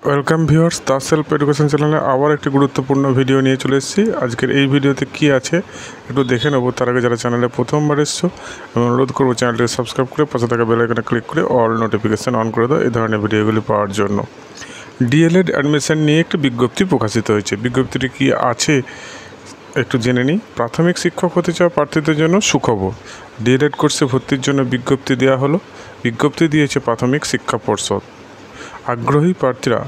Welcome viewers, the self education চ্যানেলে আবার একটি গুরুত্বপূর্ণ ভিডিও নিয়ে চলে এসেছি। আজকের এই ভিডিওতে কি আছে একটু দেখে নেব। তার আগে যারা চ্যানেলে প্রথমবার এসছো আমি অনুরোধ করবো চ্যানেলটিকে সাবস্ক্রাইব করে পাশে থাকা বেল আইকনে ক্লিক করে অল নোটিফিকেশান অন করে দাও এই ধরনের ভিডিওগুলি পাওয়ার জন্য। ডিএলএড অ্যাডমিশন নিয়ে একটি বিজ্ঞপ্তি প্রকাশিত হয়েছে। বিজ্ঞপ্তিটি কি আছে একটু জেনে নিই। প্রাথমিক শিক্ষক হতে চাওয়া প্রার্থীদের জন্য সুখবর। ডিএলএড কোর্সে ভর্তির জন্য বিজ্ঞপ্তি দেওয়া হলো। বিজ্ঞপ্তি দিয়েছে প্রাথমিক শিক্ষা পর্ষদ। আগ্রহী প্রার্থীরা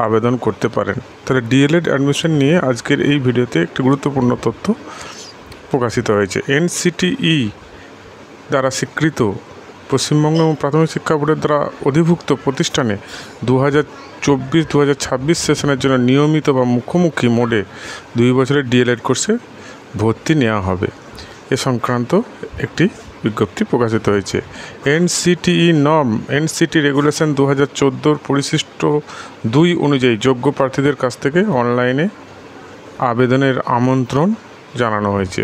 আবেদন করতে পারেন। তাহলে ডিএলএড অ্যাডমিশন নিয়ে আজকের এই ভিডিওতে একটি গুরুত্বপূর্ণ তথ্য প্রকাশিত হয়েছে। এনসিটিই দ্বারা স্বীকৃত পশ্চিমবঙ্গ এবং প্রাথমিক শিক্ষা বোর্ডের দ্বারা অধিভুক্ত প্রতিষ্ঠানে 2024-2026 সেশনের জন্য নিয়মিত বা মুখোমুখি মোডে 2 বছরের ডিএলএড কোর্সে ভর্তি নেওয়া হবে। এ সংক্রান্ত একটি বিজ্ঞপ্তি প্রকাশিত হয়েছে। এনসিটিই নর্ম এনসিটি রেগুলেশন 2014 পরিশিষ্ট 2 অনুযায়ী যোগ্য প্রার্থীদের কাছ থেকে অনলাইনে আবেদনের আমন্ত্রণ জানানো হয়েছে।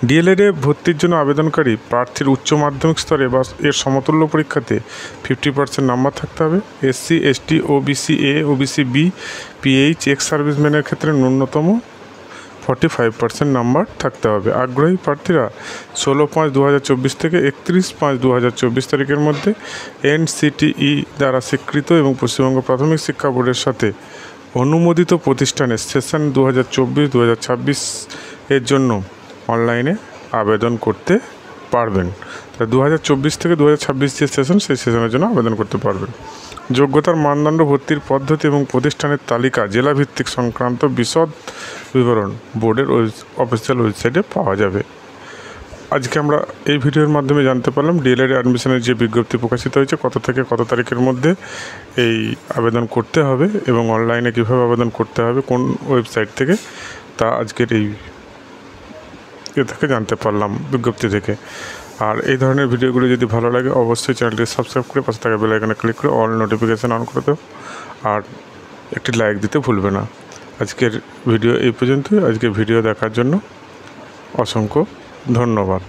ডিএলএডে ভর্তির জন্য আবেদনকারী প্রার্থীর উচ্চ মাধ্যমিক স্তরে বা এর সমতুল্য পরীক্ষাতে 50% নাম্বার থাকতে হবে। SC, ST, OBC A, OBC B, PH, ex সার্ভিসম্যানের ক্ষেত্রে ন্যূনতম 45% নাম্বার থাকতে হবে। আগ্রহী প্রার্থীরা 16/5/2024 থেকে 31/5/2024 তারিখের মধ্যে এনসিটিই দ্বারা স্বীকৃত এবং পশ্চিমবঙ্গ প্রাথমিক শিক্ষা বোর্ডের সাথে অনুমোদিত প্রতিষ্ঠানের সেশন 2024-2026 এর জন্য অনলাইনে আবেদন করতে পারবেন। তাই 2024 থেকে 2026 যে সেশন সেই সেশনের জন্য আবেদন করতে পারবেন। যোগ্যতার মানদণ্ড, ভর্তির পদ্ধতি এবং প্রতিষ্ঠানের তালিকা জেলাভিত্তিক সংক্রান্ত বিশদ বিবরণ বোর্ডের অফিসিয়াল ওয়েবসাইটে পাওয়া যাবে। আজকে আমরা এই ভিডিওর মাধ্যমে জানতে পারলাম ডিএলএড অ্যাডমিশনের যে বিজ্ঞপ্তি প্রকাশিত হয়েছে, কত থেকে কত তারিখের মধ্যে এই আবেদন করতে হবে এবং অনলাইনে কীভাবে আবেদন করতে হবে কোন ওয়েবসাইট থেকে, তা আজকের এই থেকে জানতে পারলাম বিজ্ঞপ্তি থেকে। আর এই ধরনের ভিডিওগুলো যদি ভালো লাগে অবশ্যই চ্যানেলটি সাবস্ক্রাইব করে পাশে থাকা বেল আইকনে ক্লিক করে অল নোটিফিকেশান অন করে দাও আর একটি লাইক দিতে ভুলবে না। আজকের ভিডিও এই পর্যন্তই। আজকে ভিডিও দেখার জন্য অসংখ্য ধন্যবাদ।